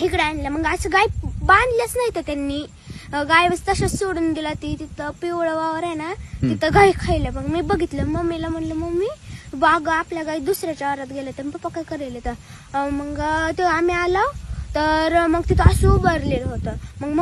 इकडे आणलं. मग असं गाय बांधल्याच नाही तर त्यांनी, गाय तशाच सोडून दिला. ती तिथं पिवळं वावर आहे ना, तिथं गाय खायला. मग मी बघितलं, मम्मीला म्हणलं मम्मी बाग आपल्या गाय दुसऱ्याच्या वावरात गेले. तर पप्पा काय करेल तर मग ते आम्ही आलो तर मग तिथं असं उभारलेलं होतं. मग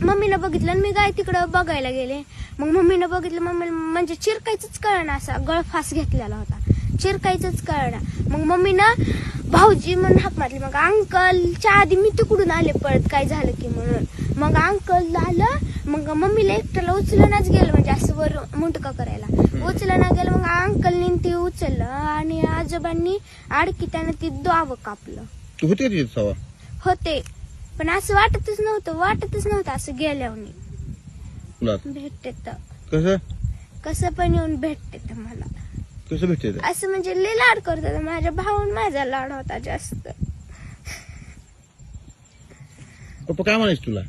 मम्मीनं बघितलं आणि मी गाय तिकडं बघायला गेले. मग मम्मीनं बघितलं, मम्मी म्हणजे चिरकायचंच कळना, असा गळफास घेतलेला होता, चिरकायचंच कळना. मग मम्मीनं भाऊजी म्हणून हाक मारली. मग अंकलच्या आधी मी तिकडून आले पळत काय झालं की म्हणून. मग अंकल आलं. मग मम्मीला एकट्याला उचलूनच गेलं, म्हणजे असं वर मुंटका करायला उचलना गेलं. मग अंकलनी ती उचललं आणि आजोबांनी आडकी त्यानं ती दोवं कापलं. तू होते का होते, पण असं वाटतच नव्हतं असं गेल्यावर भेटते तर कसं पण येऊन भेटते तर मला. कसं भेटते असं म्हणजे लय लाड करतात. माझ्या भाऊन माझा लाड होता जास्त. पप्पा काय म्हणायचं तुला?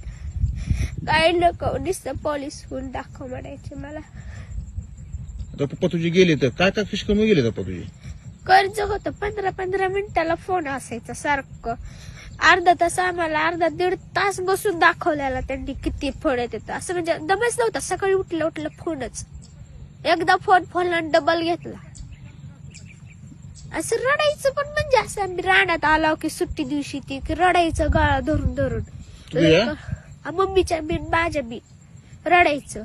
काय नको, नुसतं पोलीस होऊन दाखव म्हणायचे मला. आता पप्पा तुझे गेले तर काय काय फिशकम गेले पप्पा तुझे? कर्ज होतं, 15-15 मिनिटाला फोन असायचा सारखं. अर्धा तास आम्हाला, दीड तास बसून दाखवलेला त्यांनी किती फोन येतात. असं म्हणजे दमच नव्हता. सकाळी उठलं फोनच. एकदा फोन डबल घेतला. असं रडायचं पण, म्हणजे असं आम्ही रानात आलो की सुट्टी दिवशी ती रडायचं गळा धरून मम्मीच्या बी माझ्या बी रडायचं.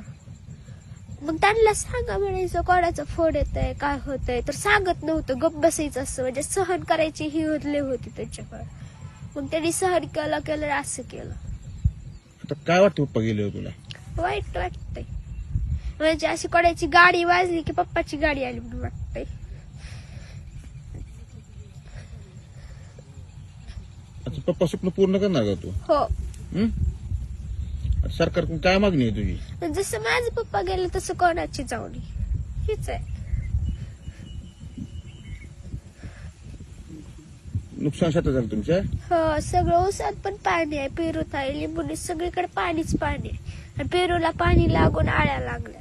मग त्यांना सांगा म्हणायचं कोणाचं फोन येतंय काय होतंय, तर सांगत नव्हतं, गप्प बसायचं. असं म्हणजे सहन करायची ही होती त्यांच्याकडे. मग त्यांनी सहन केलं असं केलं. आता काय वाटतं पप्पा गेले तुला? वाईट वाटतंय, म्हणजे अशी कोणाची गाडी वाजली की पप्पाची गाडी आली म्हणून वाटतंय. आता पप्पा स्वप्न पूर्ण करणार का तू? हो. सरकारकडून काय मागणी आहे तुझी? जसं माझे पप्पा गेले तसं कोणाची जाऊनी हीच आहे. नुकसान शेतात झालं तुमच्या? हो, सगळं ऊसात पण पाणी आहे, पेरूत आहे, लिंबूनी सगळीकडे पाणीच पाणी आहे. आणि पेरूला पाणी लागून आळ्या लागल्या.